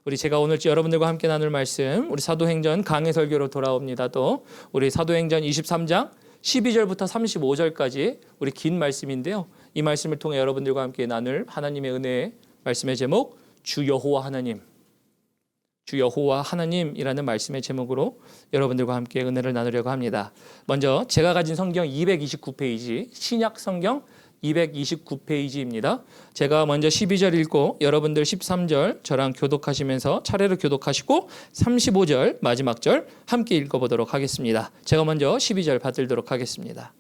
우리 제가 오늘 여러분들과 함께 나눌 말씀, 우리 사도행전 강해 설교로 돌아옵니다. 또 우리 사도행전 23장 12절부터 35절까지 우리 긴 말씀인데요. 이 말씀을 통해 여러분들과 함께 나눌 하나님의 은혜의 말씀의 제목, 주 여호와 하나님. 주 여호와 하나님이라는 말씀의 제목으로 여러분들과 함께 은혜를 나누려고 합니다. 먼저 제가 가진 성경 229페이지, 신약 성경 229페이지입니다. 제가 먼저 12절 읽고 여러분들 13절 저랑 교독하시면서 차례로 교독하시고 35절 마지막 절 함께 읽어보도록 하겠습니다. 제가 먼저 12절 받들도록 하겠습니다.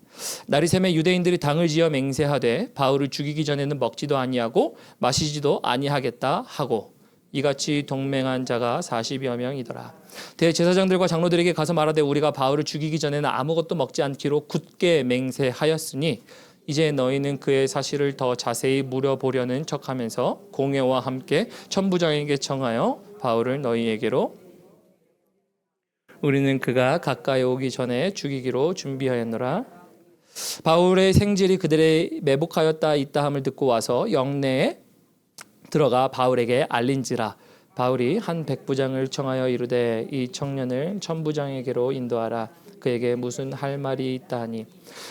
날이 새매 유대인들이 당을 지어 맹세하되 바울을 죽이기 전에는 먹지도 아니하고 마시지도 아니하겠다 하고 이같이 동맹한 자가 40여 명이더라. 대제사장들과 장로들에게 가서 말하되 우리가 바울을 죽이기 전에는 아무것도 먹지 않기로 굳게 맹세하였으니 이제 너희는 그의 사실을 더 자세히 물어보려는 척하면서 공회와 함께 천부장에게 청하여 바울을 너희에게로 우리는 그가 가까이 오기 전에 죽이기로 준비하였노라. 바울의 생질이 그들의 매복하였다 있다 함을 듣고 와서 영내에 들어가 바울에게 알린지라. 바울이 한 백부장을 청하여 이르되 이 청년을 천부장에게로 인도하라. 그에게 무슨 할 말이 있다 하니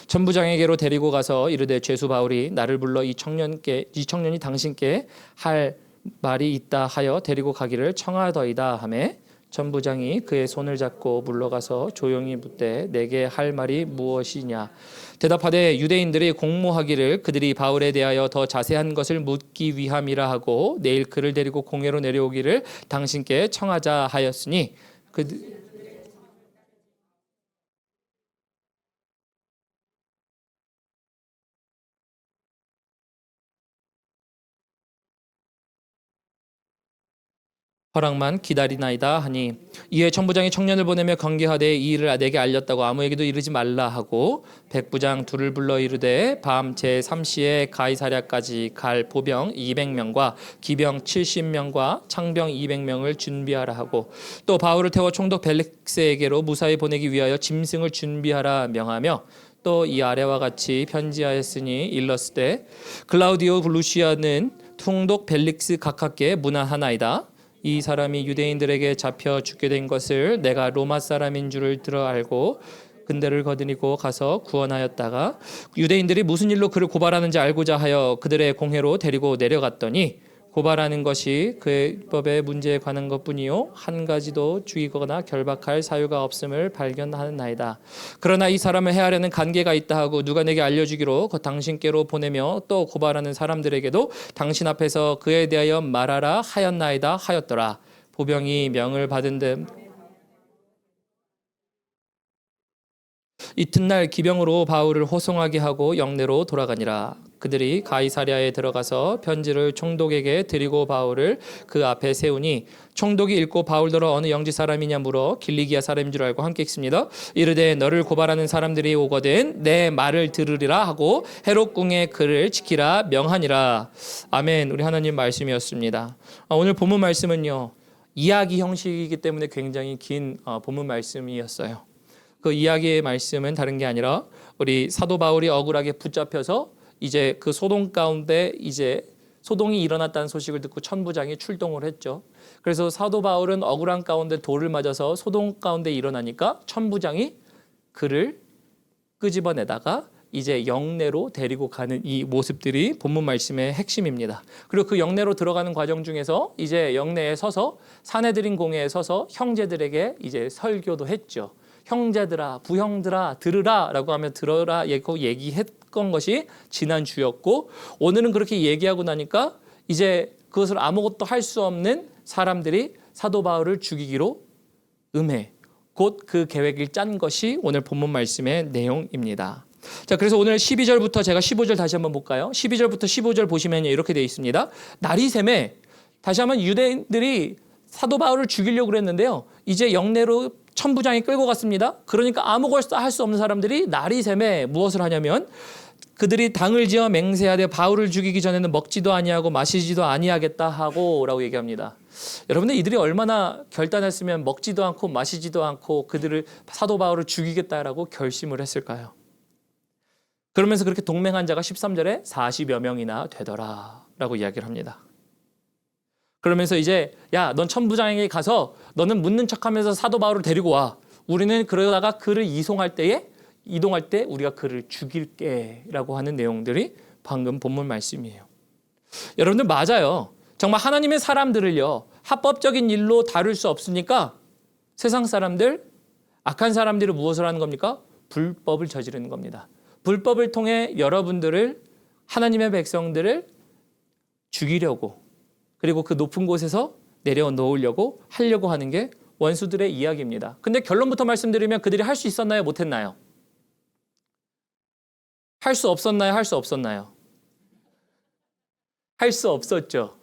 천부장에게로 데리고 가서 이르되 죄수 바울이 나를 불러 이 청년이 당신께 할 말이 있다 하여 데리고 가기를 청하더이다 하매 천부장이 그의 손을 잡고 물러가서 조용히 묻되 내게 할 말이 무엇이냐. 대답하되 유대인들이 공모하기를 그들이 바울에 대하여 더 자세한 것을 묻기 위함이라 하고 내일 그를 데리고 공회로 내려오기를 당신께 청하자 하였으니 허락만 기다리나이다 하니 이에 천부장이 청년을 보내며 경계하되 이 일을 내게 알렸다고 아무에게도 이르지 말라 하고 백부장 둘을 불러 이르되 밤 제3시에 가이사랴까지 갈 보병 200명과 기병 70명과 창병 200명을 준비하라 하고 또 바울을 태워 총독 벨릭스에게로 무사히 보내기 위하여 짐승을 준비하라 명하며 또 이 아래와 같이 편지하였으니 일렀으되 클라우디오 루시아는 총독 벨릭스 각하께 문안하나이다. 이 사람이 유대인들에게 잡혀 죽게 된 것을 내가 로마 사람인 줄을 들어 알고 근대를 거느리고 가서 구원하였다가 유대인들이 무슨 일로 그를 고발하는지 알고자 하여 그들의 공회로 데리고 내려갔더니 고발하는 것이 그의 법의 문제에 관한 것뿐이요 한 가지도 죽이거나 결박할 사유가 없음을 발견하나이다. 그러나 이 사람을 해하려는 간계가 있다 하고 누가 내게 알려주기로 당신께로 보내며 또 고발하는 사람들에게도 당신 앞에서 그에 대하여 말하라 하였나이다 하였더라. 보병이 명을 받은 데 이튿날 기병으로 바울을 호송하게 하고 영내로 돌아가니라. 그들이 가이사랴에 들어가서 편지를 총독에게 드리고 바울을 그 앞에 세우니 총독이 읽고 바울더러 어느 영지 사람이냐 물어 길리기아 사람인 줄 알고 함께 읽습니다. 이르되 너를 고발하는 사람들이 오거든 내 말을 들으리라 하고 헤롯궁의 글을 지키라 명하니라. 아멘. 우리 하나님 말씀이었습니다. 오늘 본문 말씀은요 이야기 형식이기 때문에 굉장히 긴 본문 말씀이었어요. 그 이야기의 말씀은 다른 게 아니라 우리 사도 바울이 억울하게 붙잡혀서 이제 그 소동 가운데 이제 소동이 일어났다는 소식을 듣고 천부장이 출동을 했죠. 그래서 사도 바울은 억울한 가운데 돌을 맞아서 소동 가운데 일어나니까 천부장이 그를 끄집어내다가 이제 영내로 데리고 가는 이 모습들이 본문 말씀의 핵심입니다. 그리고 그 영내로 들어가는 과정 중에서 이제 영내에 서서 사내들인 공회에 서서 형제들에게 이제 설교도 했죠. 형제들아, 부형들아, 들으라 라고 하면 들어라 얘기했던 것이 지난주였고 오늘은 그렇게 얘기하고 나니까 이제 그것을 아무것도 할 수 없는 사람들이 사도 바울을 죽이기로 음해 곧 그 계획을 짠 것이 오늘 본문 말씀의 내용입니다. 자, 그래서 오늘 12절부터 제가 15절 다시 한번 볼까요? 12절부터 15절 보시면 이렇게 되어 있습니다. 날이 새매 다시 한번 유대인들이 사도 바울을 죽이려고 그랬는데요. 이제 영내로 천부장이 끌고 갔습니다. 그러니까 아무것도 할 수 없는 사람들이 날이 새매 무엇을 하냐면 그들이 당을 지어 맹세하되 바울을 죽이기 전에는 먹지도 아니하고 마시지도 아니하겠다 하고 라고 얘기합니다. 여러분들 이들이 얼마나 결단했으면 먹지도 않고 마시지도 않고 그들을 사도 바울을 죽이겠다라고 결심을 했을까요? 그러면서 그렇게 동맹한 자가 13절에 40여 명이나 되더라 라고 이야기를 합니다. 그러면서 이제 야, 넌 천부장에게 가서 너는 묻는 척하면서 사도 바울을 데리고 와. 우리는 그러다가 그를 이동할 때 우리가 그를 죽일게라고 하는 내용들이 방금 본문 말씀이에요. 여러분들 맞아요. 정말 하나님의 사람들을요, 합법적인 일로 다룰 수 없으니까 세상 사람들, 악한 사람들이 무엇을 하는 겁니까? 불법을 저지르는 겁니다. 불법을 통해 여러분들을, 하나님의 백성들을 죽이려고, 그리고 그 높은 곳에서 내려놓으려고 하려고 하는 게 원수들의 이야기입니다. 근데 결론부터 말씀드리면 그들이 할 수 있었나요? 못했나요? 할 수 없었나요? 할 수 없었나요? 할 수 없었죠.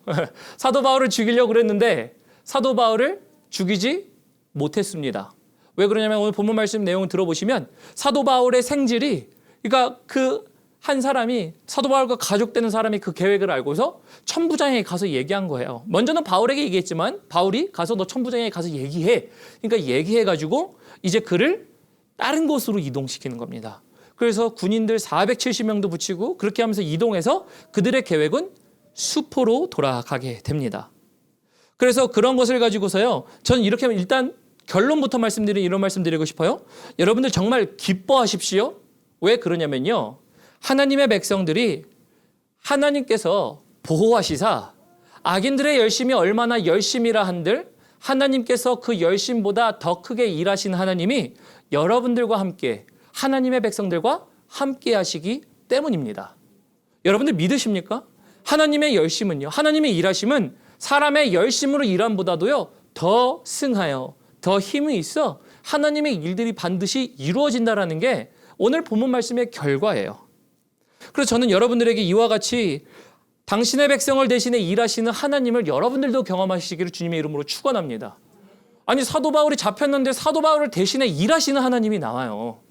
사도 바울을 죽이려고 그랬는데 사도 바울을 죽이지 못했습니다. 왜 그러냐면 오늘 본문 말씀 내용을 들어보시면 사도 바울의 생질이, 그러니까 그 한 사람이, 사도 바울과 가족되는 사람이 그 계획을 알고서 천부장에게 가서 얘기한 거예요. 먼저는 바울에게 얘기했지만 바울이 가서 너 천부장에게 가서 얘기해. 그러니까 얘기해가지고 이제 그를 다른 곳으로 이동시키는 겁니다. 그래서 군인들 470명도 붙이고 그렇게 하면서 이동해서 그들의 계획은 수포로 돌아가게 됩니다. 그래서 그런 것을 가지고서요, 저는 이렇게 하면 일단 결론부터 이런 말씀 드리고 싶어요. 여러분들 정말 기뻐하십시오. 왜 그러냐면요, 하나님의 백성들이 하나님께서 보호하시사 악인들의 열심이 얼마나 열심이라 한들 하나님께서 그 열심보다 더 크게 일하신 하나님이 여러분들과 함께, 하나님의 백성들과 함께 하시기 때문입니다. 여러분들 믿으십니까? 하나님의 열심은요, 하나님의 일하심은 사람의 열심으로 일함보다도요 더 승하여 더 힘이 있어 하나님의 일들이 반드시 이루어진다라는 게 오늘 본문 말씀의 결과예요. 그래서 저는 여러분들에게 이와 같이 당신의 백성을 대신해 일하시는 하나님을 여러분들도 경험하시기를 주님의 이름으로 축원합니다. 아니, 사도 바울이 잡혔는데 사도 바울을 대신해 일하시는 하나님이 나와요.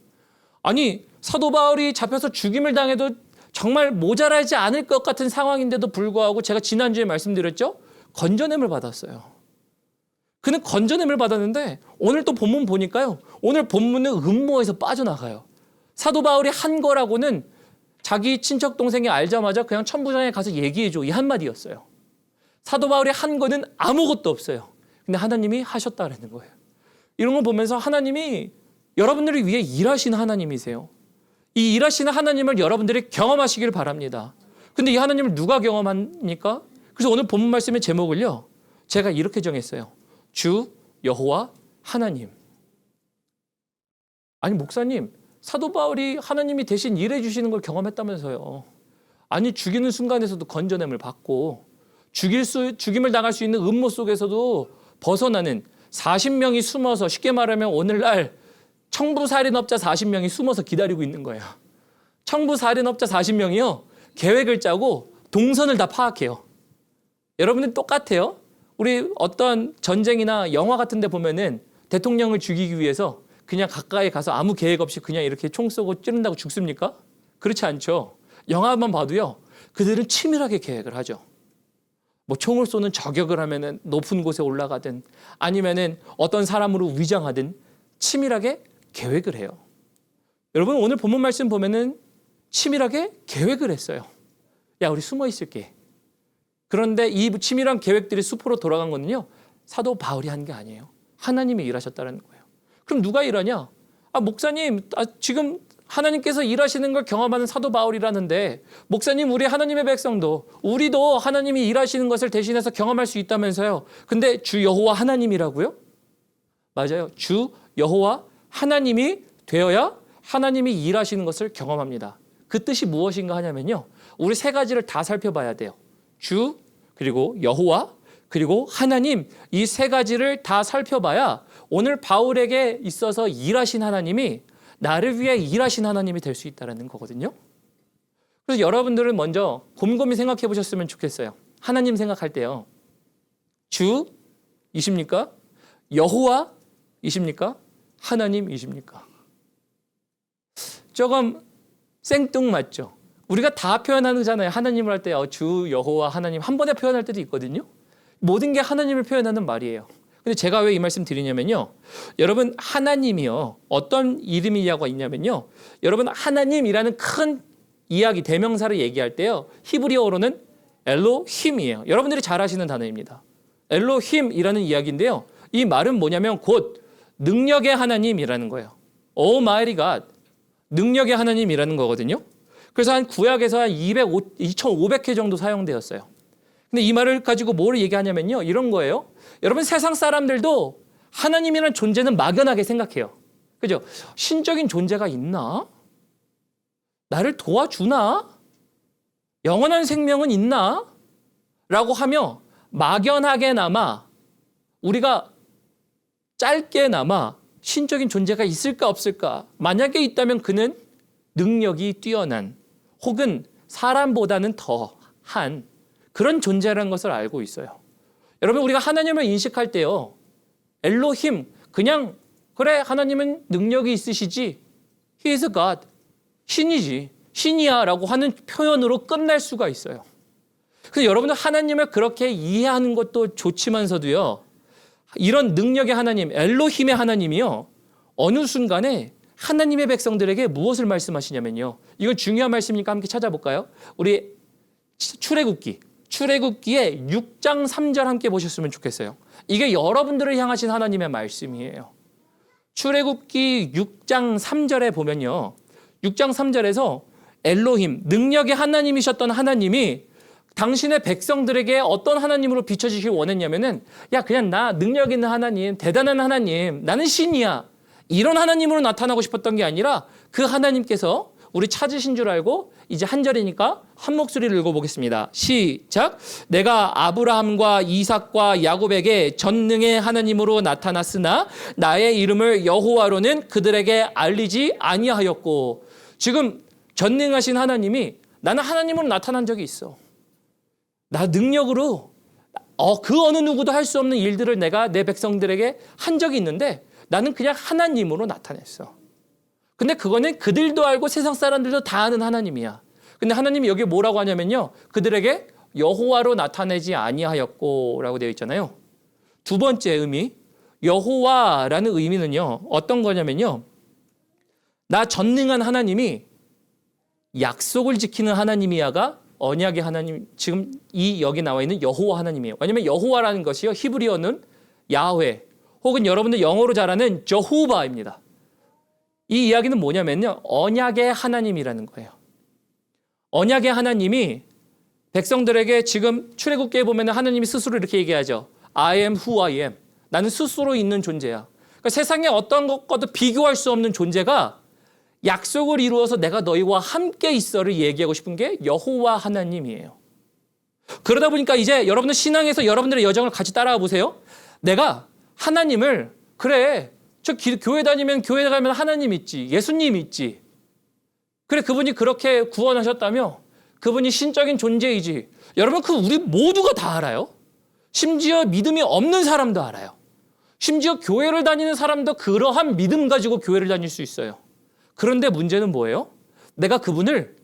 아니, 사도 바울이 잡혀서 죽임을 당해도 정말 모자라지 않을 것 같은 상황인데도 불구하고 제가 지난주에 말씀드렸죠? 건져냄을 받았어요. 그는 건져냄을 받았는데 오늘 또 본문 보니까요, 오늘 본문은 음모에서 빠져나가요. 사도 바울이 한 거라고는 자기 친척 동생이 알자마자 그냥 천부장에 가서 얘기해줘, 이 한마디였어요. 사도 바울이 한 거는 아무것도 없어요. 근데 하나님이 하셨다라는 거예요. 이런 걸 보면서 하나님이 여러분들을 위해 일하시는 하나님이세요. 이 일하시는 하나님을 여러분들이 경험하시길 바랍니다. 근데 이 하나님을 누가 경험합니까? 그래서 오늘 본문 말씀의 제목을요, 제가 이렇게 정했어요. 주 여호와 하나님. 아니, 목사님, 사도 바울이 하나님이 대신 일해 주시는 걸 경험했다면서요. 아니, 죽이는 순간에서도 건져냄을 받고 죽임을 당할 수 있는 음모 속에서도 벗어나는 40명이 숨어서, 쉽게 말하면 오늘날 청부살인업자 40명이 숨어서 기다리고 있는 거예요. 청부살인업자 40명이요. 계획을 짜고 동선을 다 파악해요. 여러분들 똑같아요. 우리 어떤 전쟁이나 영화 같은 데 보면은 대통령을 죽이기 위해서 그냥 가까이 가서 아무 계획 없이 그냥 이렇게 총 쏘고 찌른다고 죽습니까? 그렇지 않죠. 영화만 봐도요, 그들은 치밀하게 계획을 하죠. 뭐 총을 쏘는 저격을 하면은 높은 곳에 올라가든 아니면은 어떤 사람으로 위장하든 치밀하게 계획을 해요. 여러분, 오늘 본문 말씀 보면은 치밀하게 계획을 했어요. 야, 우리 숨어 있을게. 그런데 이 치밀한 계획들이 수포로 돌아간 거는요, 사도 바울이 한 게 아니에요. 하나님이 일하셨다는 거예요. 그럼 누가 일하냐? 목사님, 지금 하나님께서 일하시는 걸 경험하는 사도 바울이라는데, 목사님, 우리 하나님의 백성도, 우리도 하나님이 일하시는 것을 대신해서 경험할 수 있다면서요. 근데 주 여호와 하나님이라고요? 맞아요. 주 여호와 하나님이 되어야 하나님이 일하시는 것을 경험합니다. 그 뜻이 무엇인가 하냐면요, 우리 세 가지를 다 살펴봐야 돼요. 주, 그리고 여호와, 그리고 하나님, 이 세 가지를 다 살펴봐야 오늘 바울에게 있어서 일하신 하나님이 나를 위해 일하신 하나님이 될 수 있다는 거거든요. 그래서 여러분들은 먼저 곰곰이 생각해 보셨으면 좋겠어요. 하나님 생각할 때요, 주이십니까? 여호와이십니까? 하나님이십니까? 조금 생뚱맞죠? 우리가 다 표현하잖아요. 하나님을 할 때 주, 여호와, 하나님 한 번에 표현할 때도 있거든요. 모든 게 하나님을 표현하는 말이에요. 근데 제가 왜 이 말씀 드리냐면요, 여러분, 하나님이요, 어떤 이름이냐고 있냐면요, 여러분, 하나님이라는 큰 이야기, 대명사를 얘기할 때요, 히브리어로는 엘로힘이에요. 여러분들이 잘 아시는 단어입니다. 엘로힘이라는 이야기인데요. 이 말은 뭐냐면 곧 능력의 하나님이라는 거예요. Almighty God, 능력의 하나님이라는 거거든요. 그래서 한 구약에서 한 2,500회 정도 사용되었어요. 근데 이 말을 가지고 뭘 얘기하냐면요. 이런 거예요. 여러분 세상 사람들도 하나님이라는 존재는 막연하게 생각해요. 그죠? 신적인 존재가 있나? 나를 도와주나? 영원한 생명은 있나? 라고 하며 막연하게나마 우리가 짧게나마 신적인 존재가 있을까 없을까? 만약에 있다면 그는 능력이 뛰어난 혹은 사람보다는 더한 그런 존재라는 것을 알고 있어요. 여러분 우리가 하나님을 인식할 때요. 엘로힘 그냥 그래 하나님은 능력이 있으시지. He is God. 신이지. 신이야 라고 하는 표현으로 끝날 수가 있어요. 그래서 여러분들 하나님을 그렇게 이해하는 것도 좋지만서도요. 이런 능력의 하나님, 엘로힘의 하나님이요. 어느 순간에 하나님의 백성들에게 무엇을 말씀하시냐면요. 이건 중요한 말씀이니까 함께 찾아볼까요? 우리 출애굽기의 6장 3절 함께 보셨으면 좋겠어요. 이게 여러분들을 향하신 하나님의 말씀이에요. 출애굽기 6장 3절에 보면요. 6장 3절에서 엘로힘, 능력의 하나님이셨던 하나님이 당신의 백성들에게 어떤 하나님으로 비춰지길 원했냐면은 야 그냥 나 능력 있는 하나님, 대단한 하나님, 나는 신이야. 이런 하나님으로 나타나고 싶었던 게 아니라 그 하나님께서 우리 찾으신 줄 알고 이제 한 절이니까 한 목소리를 읽어보겠습니다. 시작. 내가 아브라함과 이삭과 야곱에게 전능의 하나님으로 나타났으나 나의 이름을 여호와로는 그들에게 알리지 아니하였고. 지금 전능하신 하나님이 나는 하나님으로 나타난 적이 있어. 나 능력으로 그 어느 누구도 할 수 없는 일들을 내가 내 백성들에게 한 적이 있는데 나는 그냥 하나님으로 나타냈어. 근데 그거는 그들도 알고 세상 사람들도 다 아는 하나님이야. 근데 하나님이 여기 뭐라고 하냐면요. 그들에게 여호와로 나타내지 아니하였고 라고 되어 있잖아요. 두 번째 의미, 여호와라는 의미는요. 어떤 거냐면요. 나 전능한 하나님이 약속을 지키는 하나님이야가 언약의 하나님, 지금 여기 나와 있는 여호와 하나님이에요. 왜냐하면 여호와라는 것이요. 히브리어는 야훼 혹은 여러분들 영어로 잘 아는 저호바입니다. 이 이야기는 뭐냐면요. 언약의 하나님이라는 거예요. 언약의 하나님이 백성들에게 지금 출애굽기에 보면 하나님이 스스로 이렇게 얘기하죠. I am who I am. 나는 스스로 있는 존재야. 그러니까 세상에 어떤 것과도 비교할 수 없는 존재가 약속을 이루어서 내가 너희와 함께 있어를 얘기하고 싶은 게 여호와 하나님이에요. 그러다 보니까 이제 여러분들 신앙에서 여러분들의 여정을 같이 따라와 보세요. 내가 하나님을 그래 저 교회 다니면 교회 가면 하나님 있지. 예수님 있지. 그래 그분이 그렇게 구원하셨다며 그분이 신적인 존재이지. 여러분 그 우리 모두가 다 알아요. 심지어 믿음이 없는 사람도 알아요. 심지어 교회를 다니는 사람도 그러한 믿음 가지고 교회를 다닐 수 있어요. 그런데 문제는 뭐예요? 내가 그분을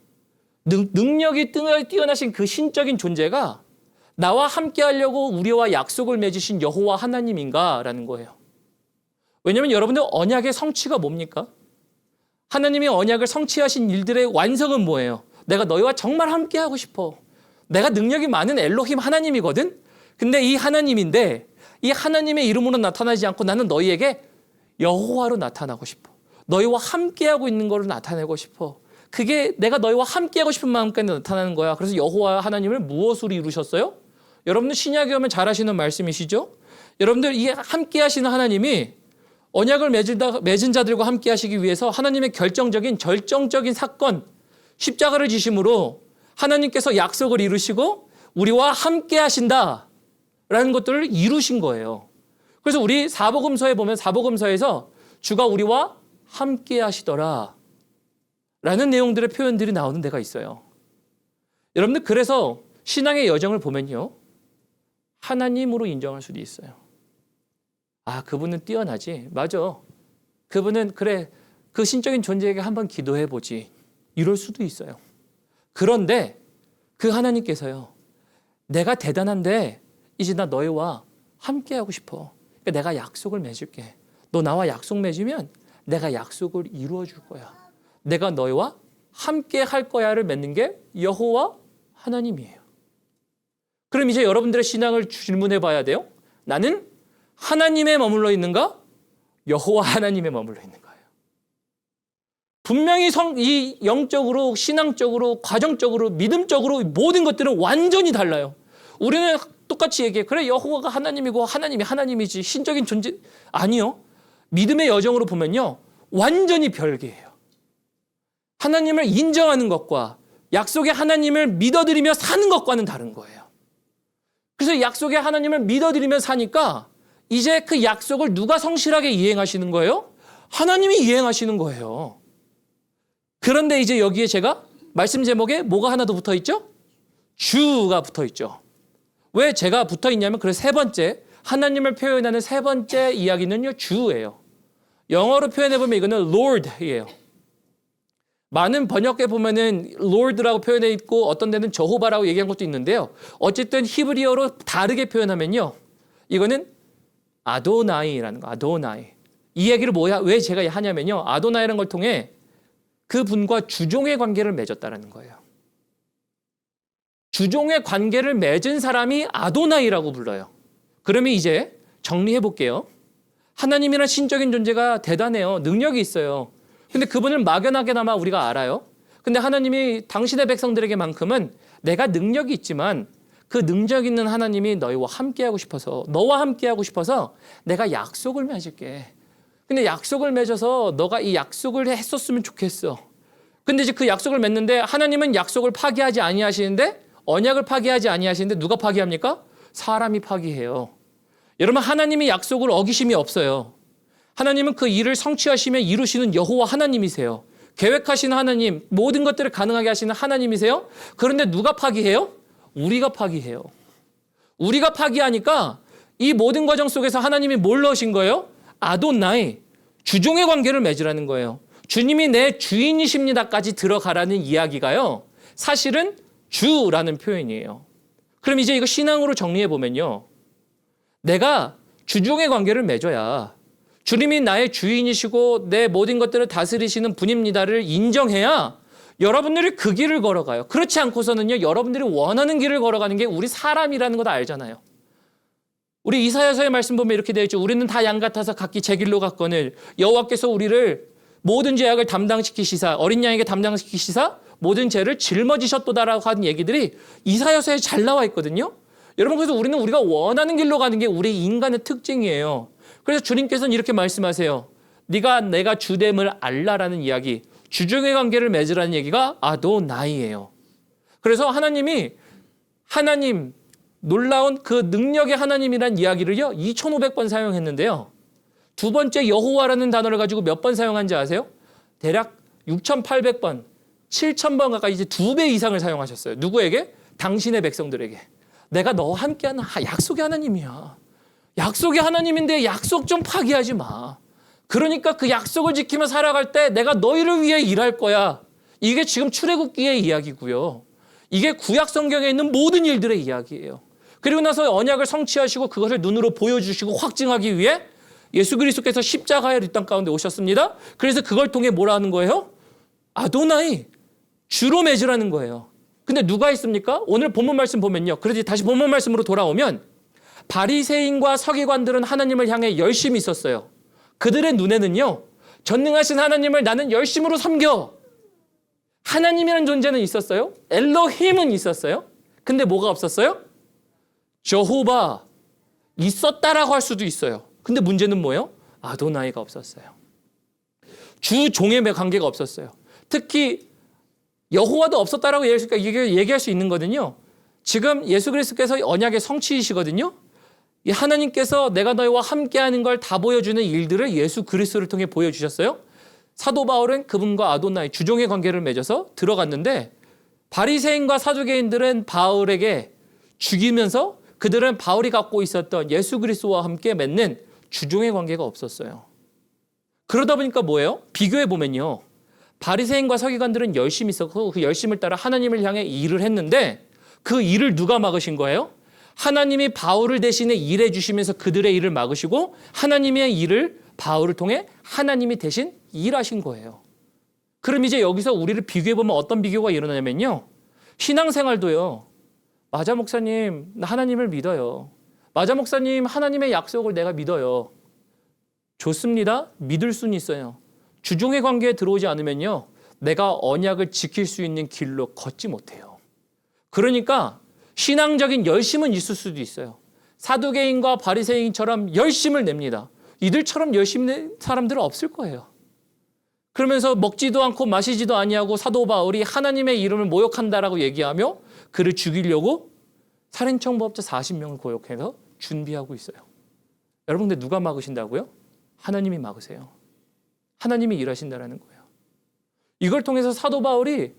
능력이 뛰어나신 그 신적인 존재가 나와 함께 하려고 우리와 약속을 맺으신 여호와 하나님인가라는 거예요. 왜냐하면 여러분들 언약의 성취가 뭡니까? 하나님이 언약을 성취하신 일들의 완성은 뭐예요? 내가 너희와 정말 함께 하고 싶어. 내가 능력이 많은 엘로힘 하나님이거든? 근데 이 하나님인데 이 하나님의 이름으로 나타나지 않고 나는 너희에게 여호와로 나타나고 싶어. 너희와 함께하고 있는 거를 나타내고 싶어. 그게 내가 너희와 함께하고 싶은 마음까지 나타나는 거야. 그래서 여호와 하나님을 무엇으로 이루셨어요? 여러분들 신약에 오면 잘 아시는 말씀이시죠? 여러분들 이 함께하시는 하나님이 언약을 맺은 자들과 함께하시기 위해서 하나님의 절정적인 사건, 십자가를 지심으로 하나님께서 약속을 이루시고 우리와 함께하신다라는 것들을 이루신 거예요. 그래서 우리 사복음서에 보면 사복음서에서 주가 우리와 함께 하시더라 라는 내용들의 표현들이 나오는 데가 있어요. 여러분들 그래서 신앙의 여정을 보면요. 하나님으로 인정할 수도 있어요. 아 그분은 뛰어나지. 맞아. 그분은 그래 그 신적인 존재에게 한번 기도해보지. 이럴 수도 있어요. 그런데 그 하나님께서요. 내가 대단한데 이제 나 너희와 함께하고 싶어. 그러니까 내가 약속을 맺을게. 너 나와 약속 맺으면 내가 약속을 이루어 줄 거야. 내가 너희와 함께 할 거야를 맺는 게 여호와 하나님이에요. 그럼 이제 여러분들의 신앙을 질문해 봐야 돼요. 나는 하나님에 머물러 있는가? 여호와 하나님에 머물러 있는 거예요. 분명히 이 영적으로, 신앙적으로, 과정적으로, 믿음적으로 모든 것들은 완전히 달라요. 우리는 똑같이 얘기해. 그래, 여호와가 하나님이고 하나님이 하나님이지. 신적인 존재. 아니요. 믿음의 여정으로 보면요. 완전히 별개예요. 하나님을 인정하는 것과 약속의 하나님을 믿어드리며 사는 것과는 다른 거예요. 그래서 약속의 하나님을 믿어드리며 사니까 이제 그 약속을 누가 성실하게 이행하시는 거예요? 하나님이 이행하시는 거예요. 그런데 이제 여기에 제가 말씀 제목에 뭐가 하나 더 붙어 있죠? 주가 붙어 있죠. 왜 제가 붙어 있냐면 그 세 번째, 하나님을 표현하는 세 번째 이야기는요, 주예요. 영어로 표현해보면 이거는 Lord이에요. 많은 번역에 보면은 Lord라고 표현해 있고 어떤 데는 저호바라고 얘기한 것도 있는데요. 어쨌든 히브리어로 다르게 표현하면요. 이거는 아도나이라는 거, 아도나이. 이 얘기를 왜 제가 하냐면요. 아도나이라는 걸 통해 그분과 주종의 관계를 맺었다는 거예요. 주종의 관계를 맺은 사람이 아도나이라고 불러요. 그러면 이제 정리해 볼게요. 하나님이란 신적인 존재가 대단해요. 능력이 있어요. 근데 그분을 막연하게나마 우리가 알아요. 근데 하나님이 당신의 백성들에게만큼은 내가 능력이 있지만 그 능력 있는 하나님이 너희와 함께하고 싶어서, 너와 함께하고 싶어서 내가 약속을 맺을게. 근데 약속을 맺어서 너가 이 약속을 했었으면 좋겠어. 근데 이제 그 약속을 맺는데 하나님은 약속을 파기하지 아니하시는데, 언약을 파기하지 아니하시는데 누가 파기합니까? 사람이 파기해요. 여러분, 하나님이 약속을 어기심이 없어요. 하나님은 그 일을 성취하시며 이루시는 여호와 하나님이세요. 계획하시는 하나님, 모든 것들을 가능하게 하시는 하나님이세요. 그런데 누가 파기해요? 우리가 파기해요. 우리가 파기하니까 이 모든 과정 속에서 하나님이 뭘 넣으신 거예요? 아도나이, 주종의 관계를 맺으라는 거예요. 주님이 내 주인이십니다까지 들어가라는 이야기가요. 사실은 주라는 표현이에요. 그럼 이제 이거 신앙으로 정리해 보면요. 내가 주종의 관계를 맺어야 주님이 나의 주인이시고 내 모든 것들을 다스리시는 분입니다를 인정해야 여러분들이 그 길을 걸어가요. 그렇지 않고서는요, 여러분들이 원하는 길을 걸어가는 게 우리 사람이라는 거 다 알잖아요. 우리 이사야서의 말씀 보면 이렇게 되어 있죠. 우리는 다 양 같아서 각기 제 길로 갔거늘 여호와께서 우리를 모든 죄악을 담당시키시사, 어린 양에게 담당시키시사 모든 죄를 짊어지셨도다라고 하는 얘기들이 이사야서에 잘 나와 있거든요. 여러분, 그래서 우리가 원하는 길로 가는 게 우리 인간의 특징이에요. 그래서 주님께서는 이렇게 말씀하세요. 네가 내가 주됨을 알라라는 이야기, 주종의 관계를 맺으라는 얘기가 아도나이예요. 그래서 하나님이 하나님, 놀라운 그 능력의 하나님이란 이야기를요 2500번 사용했는데요. 두 번째 여호와라는 단어를 가지고 몇 번 사용한지 아세요? 대략 6800번, 7000번 가까이 이제 2배 이상을 사용하셨어요. 누구에게? 당신의 백성들에게. 내가 너와 함께하는 약속의 하나님이야. 약속의 하나님인데 약속 좀 파기하지 마. 그러니까 그 약속을 지키며 살아갈 때 내가 너희를 위해 일할 거야. 이게 지금 출애굽기의 이야기고요. 이게 구약 성경에 있는 모든 일들의 이야기예요. 그리고 나서 언약을 성취하시고 그것을 눈으로 보여주시고 확증하기 위해 예수 그리스도께서 십자가의 이 땅 가운데 오셨습니다. 그래서 그걸 통해 뭐라 하는 거예요? 아도나이, 주로 맺으라는 거예요. 근데 누가 있습니까? 오늘 본문 말씀 보면요. 그래서 다시 본문 말씀으로 돌아오면 바리새인과 서기관들은 하나님을 향해 열심히 있었어요. 그들의 눈에는요, 전능하신 하나님을 나는 열심으로 섬겨. 하나님이라는 존재는 있었어요. 엘로힘은 있었어요. 근데 뭐가 없었어요? 저호바 있었다라고 할 수도 있어요. 근데 문제는 뭐예요? 아도나이가 없었어요. 주종의 관계가 없었어요. 특히 여호와도 없었다라고 얘기할 수 있는 거는요. 지금 예수 그리스도께서 언약의 성취이시거든요. 이 하나님께서 내가 너희와 함께하는 걸 다 보여주는 일들을 예수 그리스도를 통해 보여주셨어요. 사도 바울은 그분과 아도나이, 주종의 관계를 맺어서 들어갔는데 바리새인과 사두개인들은 바울에게 죽이면서 그들은 바울이 갖고 있었던 예수 그리스도와 함께 맺는 주종의 관계가 없었어요. 그러다 보니까 뭐예요? 비교해 보면요. 바리새인과 서기관들은 열심히 있었고 그 열심을 따라 하나님을 향해 일을 했는데 그 일을 누가 막으신 거예요? 하나님이 바울을 대신에 일해 주시면서 그들의 일을 막으시고 하나님의 일을 바울을 통해 하나님이 대신 일하신 거예요. 그럼 이제 여기서 우리를 비교해 보면 어떤 비교가 일어나냐면요. 신앙생활도요. 맞아 목사님, 나 하나님을 믿어요. 맞아 목사님, 하나님의 약속을 내가 믿어요. 좋습니다. 믿을 수는 있어요. 주종의 관계에 들어오지 않으면요, 내가 언약을 지킬 수 있는 길로 걷지 못해요. 그러니까 신앙적인 열심은 있을 수도 있어요. 사두개인과 바리새인처럼 열심을 냅니다. 이들처럼 열심 낸 사람들은 없을 거예요. 그러면서 먹지도 않고 마시지도 아니하고 사도 바울이 하나님의 이름을 모욕한다라고 얘기하며 그를 죽이려고 살인청부업자 40명을 고용해서 준비하고 있어요. 여러분, 근데 누가 막으신다고요? 하나님이 막으세요. 하나님이 일하신다라는 거예요. 이걸 통해서 사도 바울이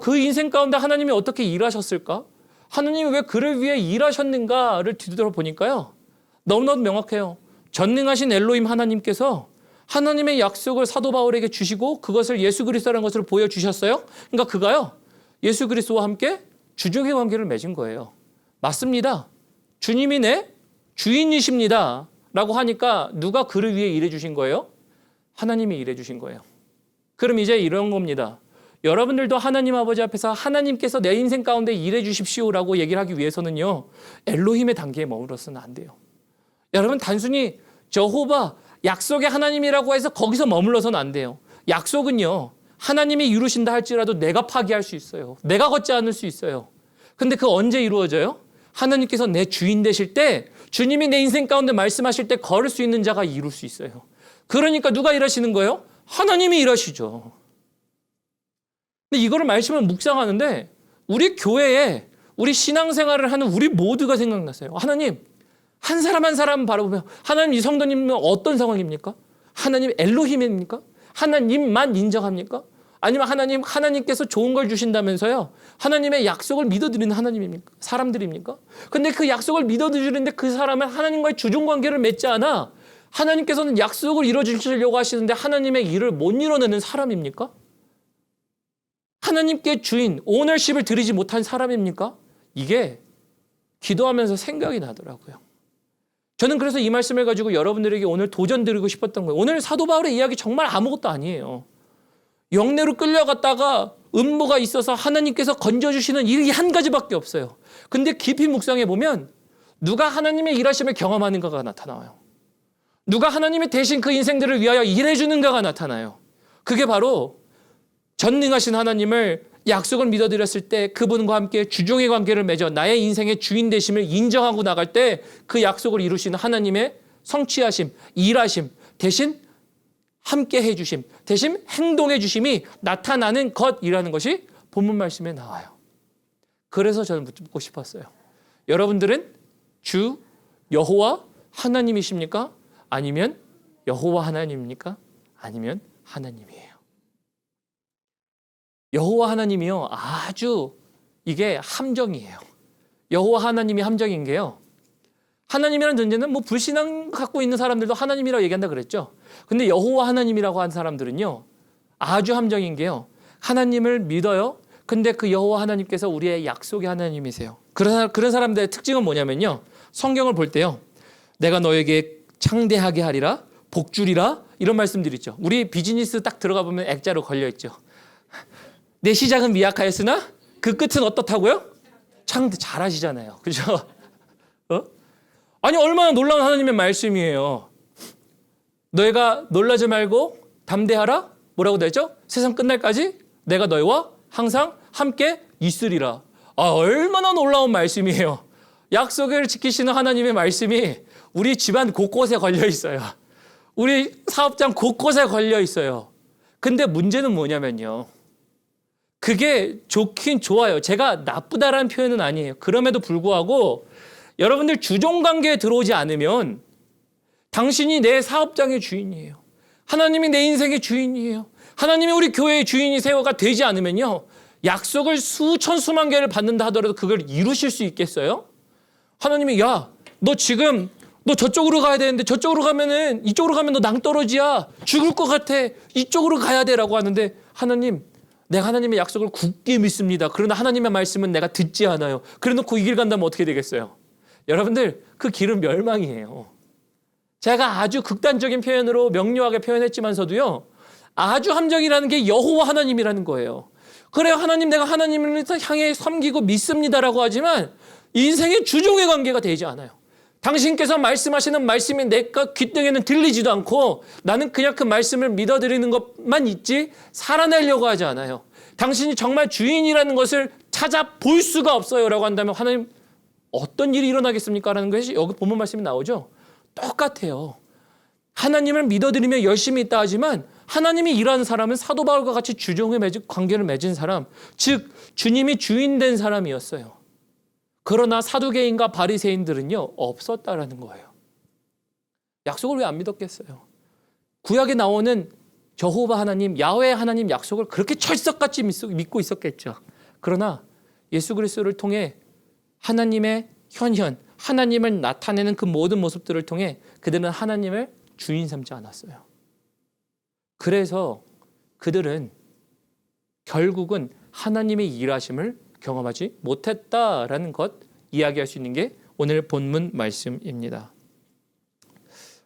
그 인생 가운데 하나님이 어떻게 일하셨을까? 하나님이 왜 그를 위해 일하셨는가를 뒤돌아보니까요, 너무나도 명확해요. 전능하신 엘로힘 하나님께서 하나님의 약속을 사도 바울에게 주시고 그것을 예수 그리스도라는 것을 보여주셨어요. 그러니까 그가요, 예수 그리스도와 함께 주종의 관계를 맺은 거예요. 맞습니다. 주님이 내 주인이십니다 라고 하니까 누가 그를 위해 일해 주신 거예요? 하나님이 일해 주신 거예요. 그럼 이제 이런 겁니다. 여러분들도 하나님 아버지 앞에서 하나님께서 내 인생 가운데 일해 주십시오라고 얘기를 하기 위해서는요, 엘로힘의 단계에 머물러서는 안 돼요. 여러분, 단순히 여호와 약속의 하나님이라고 해서 거기서 머물러서는 안 돼요. 약속은요, 하나님이 이루신다 할지라도 내가 파기할 수 있어요. 내가 걷지 않을 수 있어요. 근데 그 언제 이루어져요? 하나님께서 내 주인 되실 때, 주님이 내 인생 가운데 말씀하실 때 걸을 수 있는 자가 이룰 수 있어요. 그러니까 누가 일하시는 거예요? 하나님이 일하시죠. 근데 이거를 말씀을 묵상하는데 우리 교회에 우리 신앙생활을 하는 우리 모두가 생각났어요. 하나님, 한 사람 한 사람 바라보면 하나님, 이 성도님은 어떤 상황입니까? 하나님 엘로힘입니까? 하나님만 인정합니까? 아니면 하나님께서 좋은 걸 주신다면서요, 하나님의 약속을 믿어드리는 하나님입니까? 사람들입니까? 근데 그 약속을 믿어드리는데 그 사람은 하나님과의 주종관계를 맺지 않아 하나님께서는 약속을 이루어주시려고 하시는데 하나님의 일을 못 이뤄내는 사람입니까? 하나님께 주인, 오너십을 드리지 못한 사람입니까? 이게 기도하면서 생각이 나더라고요. 저는 그래서 이 말씀을 가지고 여러분들에게 오늘 도전드리고 싶었던 거예요. 오늘 사도 바울의 이야기 정말 아무것도 아니에요. 영내로 끌려갔다가 음모가 있어서 하나님께서 건져주시는 일이 한 가지밖에 없어요. 근데 깊이 묵상해 보면 누가 하나님의 일하심을 경험하는가가 나타나요. 누가 하나님이 대신 그 인생들을 위하여 일해주는가가 나타나요. 그게 바로 전능하신 하나님을 약속을 믿어드렸을 때 그분과 함께 주종의 관계를 맺어 나의 인생의 주인 되심을 인정하고 나갈 때 그 약속을 이루시는 하나님의 성취하심, 일하심, 대신 함께 해주심, 대신 행동해 주심이 나타나는 것이라는 것이 본문 말씀에 나와요. 그래서 저는 묻고 싶었어요. 여러분들은 주 여호와 하나님이십니까? 아니면 여호와 하나님입니까? 아니면 하나님이에요. 여호와 하나님이요, 아주 이게 함정이에요. 여호와 하나님이 함정인 게요, 하나님이라는 존재는 뭐 불신앙 갖고 있는 사람들도 하나님이라고 얘기한다 그랬죠. 근데 여호와 하나님이라고 한 사람들은요, 아주 함정인 게요, 하나님을 믿어요. 근데 그 여호와 하나님께서 우리의 약속의 하나님이세요. 그런 사람들의 특징은 뭐냐면요, 성경을 볼 때요, 내가 너에게 창대하게 하리라, 복주리라, 이런 말씀들이 있죠. 우리 비즈니스 딱 들어가 보면 액자로 걸려 있죠. 내 시작은 미약하였으나 그 끝은 어떻다고요? 창대, 잘하시잖아요. 그죠? 아니, 얼마나 놀라운 하나님의 말씀이에요. 너희가 놀라지 말고 담대하라. 뭐라고 되어 있죠? 세상 끝날까지 내가 너희와 항상 함께 있으리라. 얼마나 놀라운 말씀이에요. 약속을 지키시는 하나님의 말씀이 우리 집안 곳곳에 걸려 있어요. 우리 사업장 곳곳에 걸려 있어요. 근데 문제는 뭐냐면요, 그게 좋긴 좋아요. 제가 나쁘다라는 표현은 아니에요. 그럼에도 불구하고 여러분들 주종관계에 들어오지 않으면 당신이 내 사업장의 주인이에요. 하나님이 내 인생의 주인이에요. 하나님이 우리 교회의 주인이세요가 되지 않으면요, 약속을 수천 수만 개를 받는다 하더라도 그걸 이루실 수 있겠어요? 하나님이 너 저쪽으로 가야 되는데 저쪽으로 가면은, 이쪽으로 가면 너 낭떠러지야, 죽을 것 같아, 이쪽으로 가야 돼라고 하는데, 하나님, 내가 하나님의 약속을 굳게 믿습니다. 그러나 하나님의 말씀은 내가 듣지 않아요. 그래 놓고 이 길 간다면 어떻게 되겠어요? 여러분들, 그 길은 멸망이에요. 제가 아주 극단적인 표현으로 명료하게 표현했지만서도요, 아주 함정이라는 게 여호와 하나님이라는 거예요. 그래요, 하나님, 내가 하나님을 향해 섬기고 믿습니다라고 하지만 인생의 주종의 관계가 되지 않아요. 당신께서 말씀하시는 말씀이 내가 귓등에는 들리지도 않고 나는 그냥 그 말씀을 믿어드리는 것만 있지 살아내려고 하지 않아요. 당신이 정말 주인이라는 것을 찾아볼 수가 없어요 라고 한다면 하나님 어떤 일이 일어나겠습니까? 라는 것이 여기 본문 말씀이 나오죠. 똑같아요. 하나님을 믿어드리며 열심히 있다 하지만 하나님이 일하는 사람은 사도 바울과 같이 주종의 관계를 맺은 사람, 즉 주님이 주인 된 사람이었어요. 그러나 사두개인과 바리새인들은요 없었다라는 거예요. 약속을 왜 안 믿었겠어요? 구약에 나오는 여호와 하나님, 야훼 하나님 약속을 그렇게 철석같이 믿고 있었겠죠. 그러나 예수 그리스도를 통해 하나님의 현현, 하나님을 나타내는 그 모든 모습들을 통해 그들은 하나님을 주인 삼지 않았어요. 그래서 그들은 결국은 하나님의 일하심을 경험하지 못했다라는 것 이야기할 수 있는 게 오늘 본문 말씀입니다.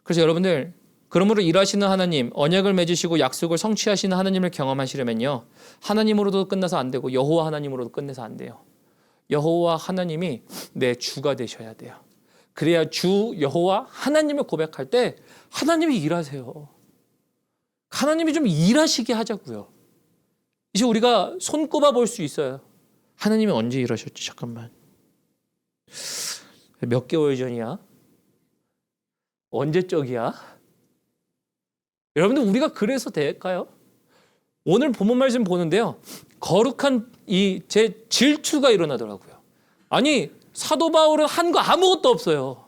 그래서 여러분들 그러므로 일하시는 하나님, 언약을 맺으시고 약속을 성취하시는 하나님을 경험하시려면요. 하나님으로도 끝나서 안 되고 여호와 하나님으로도 끝내서 안 돼요. 여호와 하나님이 내 주가 되셔야 돼요. 그래야 주 여호와 하나님을 고백할 때 하나님이 일하세요. 하나님이 좀 일하시게 하자고요. 이제 우리가 손꼽아 볼 수 있어요. 하나님이 언제 일하셨지? 잠깐만. 몇 개월 전이야? 언제적이야? 여러분들 우리가 그래서 될까요? 오늘 본문 말씀 보는데요. 거룩한 제 질투가 일어나더라고요. 아니 사도 바울은 한 거 아무것도 없어요.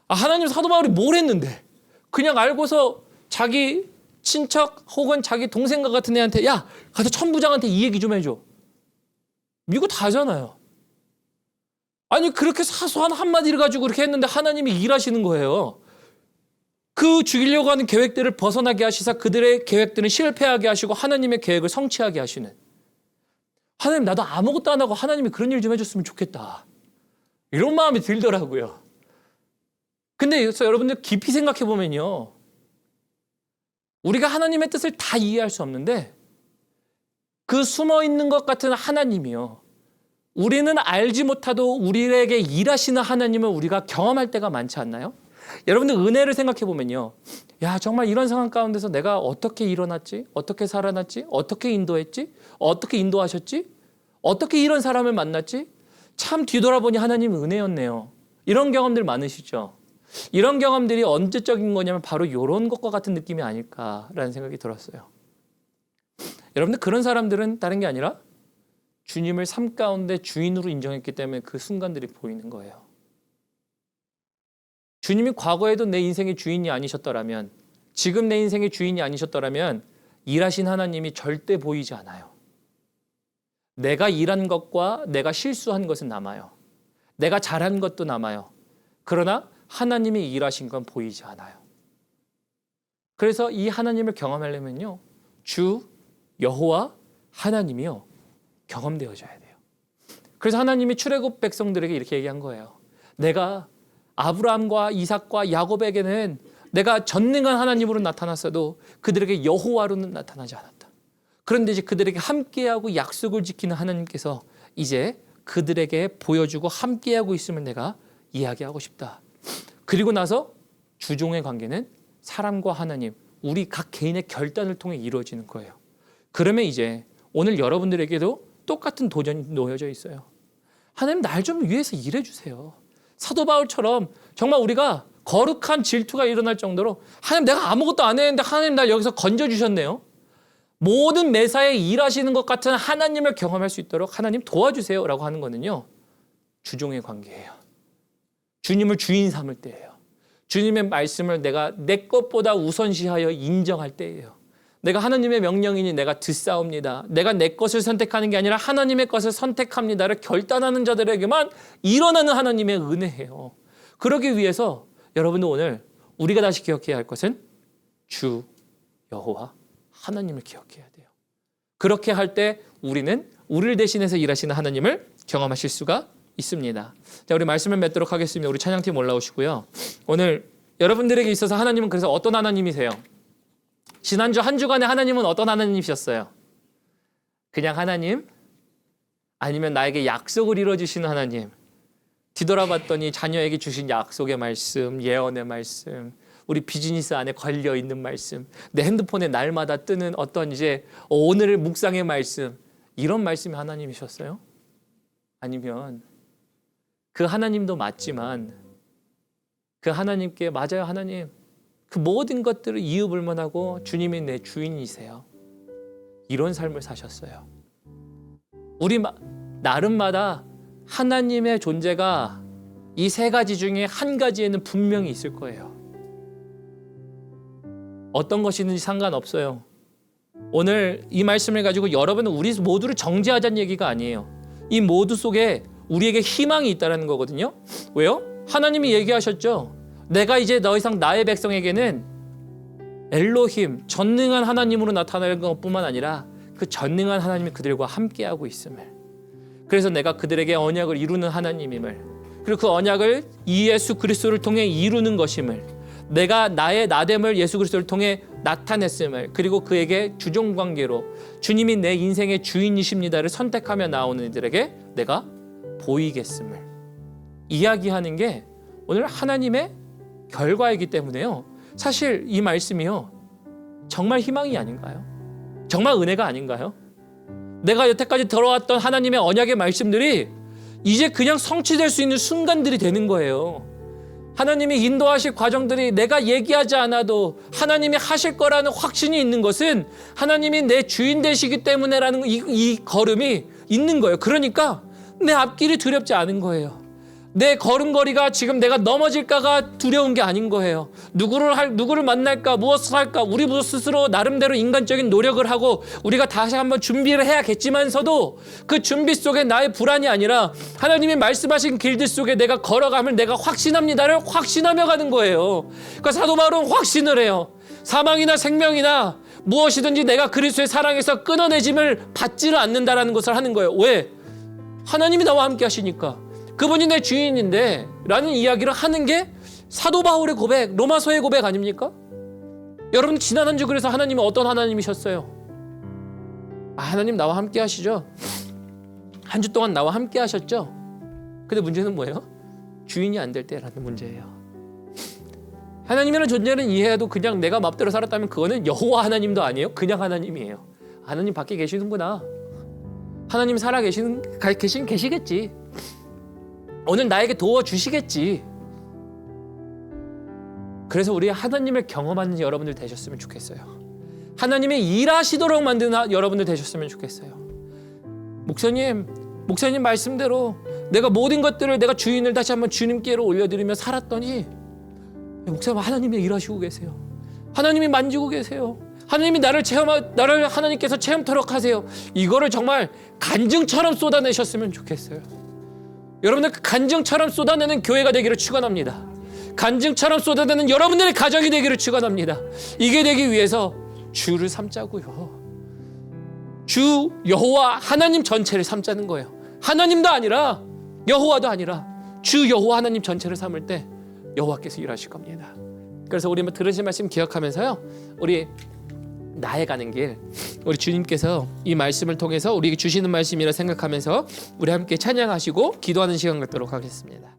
하나님 사도 바울이 뭘 했는데 그냥 알고서 자기 친척 혹은 자기 동생과 같은 애한테 야 가서 천부장한테 이 얘기 좀 해줘. 미국 다잖아요. 아니 그렇게 사소한 한마디를 가지고 그렇게 했는데 하나님이 일하시는 거예요. 그 죽이려고 하는 계획들을 벗어나게 하시사 그들의 계획들은 실패하게 하시고 하나님의 계획을 성취하게 하시는. 하나님 나도 아무것도 안 하고 하나님이 그런 일 좀 해줬으면 좋겠다. 이런 마음이 들더라고요. 근데 여기서 여러분들 깊이 생각해 보면요. 우리가 하나님의 뜻을 다 이해할 수 없는데 그 숨어 있는 것 같은 하나님이요. 우리는 알지 못하도 우리에게 일하시는 하나님을 우리가 경험할 때가 많지 않나요? 여러분들 은혜를 생각해 보면요. 야 정말 이런 상황 가운데서 내가 어떻게 일어났지? 어떻게 살아났지? 어떻게 인도했지? 어떻게 인도하셨지? 어떻게 이런 사람을 만났지? 참 뒤돌아보니 하나님 은혜였네요. 이런 경험들 많으시죠? 이런 경험들이 언제적인 거냐면 바로 이런 것과 같은 느낌이 아닐까라는 생각이 들었어요. 여러분들 그런 사람들은 다른 게 아니라 주님을 삶 가운데 주인으로 인정했기 때문에 그 순간들이 보이는 거예요. 주님이 과거에도 내 인생의 주인이 아니셨더라면 지금 내 인생의 주인이 아니셨더라면 일하신 하나님이 절대 보이지 않아요. 내가 일한 것과 내가 실수한 것은 남아요. 내가 잘한 것도 남아요. 그러나 하나님이 일하신 건 보이지 않아요. 그래서 이 하나님을 경험하려면요. 주 여호와 하나님이요. 경험되어져야 돼요. 그래서 하나님이 출애굽 백성들에게 이렇게 얘기한 거예요. 내가 아브라함과 이삭과 야곱에게는 내가 전능한 하나님으로 나타났어도 그들에게 여호와로는 나타나지 않았다. 그런데 이제 그들에게 함께하고 약속을 지키는 하나님께서 이제 그들에게 보여주고 함께하고 있음을 내가 이야기하고 싶다. 그리고 나서 주종의 관계는 사람과 하나님, 우리 각 개인의 결단을 통해 이루어지는 거예요. 그러면 이제 오늘 여러분들에게도 똑같은 도전이 놓여져 있어요. 하나님 날 좀 위해서 일해 주세요. 사도 바울처럼 정말 우리가 거룩한 질투가 일어날 정도로 하나님 내가 아무것도 안 했는데 하나님 날 여기서 건져주셨네요. 모든 매사에 일하시는 것 같은 하나님을 경험할 수 있도록 하나님 도와주세요 라고 하는 거는요. 주종의 관계예요. 주님을 주인 삼을 때예요. 주님의 말씀을 내가 내 것보다 우선시하여 인정할 때예요. 내가 하나님의 명령이니 내가 듣사옵니다. 내가 내 것을 선택하는 게 아니라 하나님의 것을 선택합니다를 결단하는 자들에게만 일어나는 하나님의 은혜예요. 그러기 위해서 여러분들 오늘 우리가 다시 기억해야 할 것은 주 여호와 하나님을 기억해야 돼요. 그렇게 할 때 우리는 우리를 대신해서 일하시는 하나님을 경험하실 수가 있습니다. 자, 우리 말씀을 맺도록 하겠습니다. 우리 찬양팀 올라오시고요. 오늘 여러분들에게 있어서 하나님은 그래서 어떤 하나님이세요? 지난주 한 주간의 하나님은 어떤 하나님이셨어요? 그냥 하나님? 아니면 나에게 약속을 이루어주시는 하나님? 뒤돌아봤더니 자녀에게 주신 약속의 말씀, 예언의 말씀, 우리 비즈니스 안에 걸려 있는 말씀, 내 핸드폰에 날마다 뜨는 어떤 이제 오늘 묵상의 말씀, 이런 말씀이 하나님이셨어요? 아니면 그 하나님도 맞지만 그 하나님께 맞아요 하나님, 그 모든 것들을 이유불문하고 주님이 내 주인이세요, 이런 삶을 사셨어요. 우리 나름마다 하나님의 존재가 이 세 가지 중에 한 가지에는 분명히 있을 거예요. 어떤 것이든지 상관없어요. 오늘 이 말씀을 가지고 여러분은 우리 모두를 정죄하자는 얘기가 아니에요. 이 모두 속에 우리에게 희망이 있다는 거거든요. 왜요? 하나님이 얘기하셨죠. 내가 이제 더 이상 나의 백성에게는 엘로힘, 전능한 하나님으로 나타날 것뿐만 아니라 그 전능한 하나님이 그들과 함께하고 있음을, 그래서 내가 그들에게 언약을 이루는 하나님임을, 그리고 그 언약을 이 예수 그리스도를 통해 이루는 것임을, 내가 나의 나됨을 예수 그리스도를 통해 나타냈음을, 그리고 그에게 주종관계로 주님이 내 인생의 주인이십니다를 선택하며 나오는 이들에게 내가 보이겠음을 이야기하는 게 오늘 하나님의 결과이기 때문에요. 사실 이 말씀이요, 정말 희망이 아닌가요? 정말 은혜가 아닌가요? 내가 여태까지 들어왔던 하나님의 언약의 말씀들이 이제 그냥 성취될 수 있는 순간들이 되는 거예요. 하나님이 인도하실 과정들이 내가 얘기하지 않아도 하나님이 하실 거라는 확신이 있는 것은 하나님이 내 주인 되시기 때문에라는 이 걸음이 있는 거예요. 그러니까 내 앞길이 두렵지 않은 거예요. 내 걸음걸이가 지금 내가 넘어질까가 두려운 게 아닌 거예요. 누구를 만날까, 무엇을 할까, 우리 스스로 나름대로 인간적인 노력을 하고 우리가 다시 한번 준비를 해야겠지만서도 그 준비 속에 나의 불안이 아니라 하나님이 말씀하신 길들 속에 내가 걸어가면 내가 확신합니다를 확신하며 가는 거예요. 그러니까 사도 바울은 확신을 해요. 사망이나 생명이나 무엇이든지 내가 그리스도의 사랑에서 끊어내짐을 받지를 않는다라는 것을 하는 거예요. 왜? 하나님이 나와 함께 하시니까. 그분이 내 주인인데 라는 이야기를 하는 게 사도 바울의 고백, 로마서의 고백 아닙니까? 여러분, 지난 한 주 그래서 하나님은 어떤 하나님이셨어요? 하나님 나와 함께 하시죠. 한 주 동안 나와 함께 하셨죠. 근데 문제는 뭐예요? 주인이 안 될 때라는 문제예요. 하나님이라는 존재는 이해해도 그냥 내가 맘대로 살았다면 그거는 여호와 하나님도 아니에요. 그냥 하나님이에요. 하나님 밖에 계시는구나. 하나님 살아 계시겠지. 오늘 나에게 도와주시겠지. 그래서 우리 하나님을 경험하는 여러분들 되셨으면 좋겠어요. 하나님이 일하시도록 만드는 여러분들 되셨으면 좋겠어요. 목사님 말씀대로 내가 모든 것들을 내가 주인을 다시 한번 주님께로 올려드리며 살았더니 목사님, 하나님이 일하시고 계세요. 하나님이 만지고 계세요. 하나님이 나를 하나님께서 체험토록 하세요. 이거를 정말 간증처럼 쏟아내셨으면 좋겠어요. 여러분들 간증처럼 쏟아내는 교회가 되기를 축원합니다. 간증처럼 쏟아내는 여러분들의 가정이 되기를 축원합니다. 이게 되기 위해서 주를 삼자고요. 주 여호와 하나님 전체를 삼자는 거예요. 하나님도 아니라 여호와도 아니라 주 여호와 하나님 전체를 삼을 때 여호와께서 일하실 겁니다. 그래서 우리 들으신 말씀 기억하면서요, 우리 나의 가는 길, 우리 주님께서 이 말씀을 통해서 우리에게 주시는 말씀이라 생각하면서 우리 함께 찬양하시고 기도하는 시간 갖도록 하겠습니다.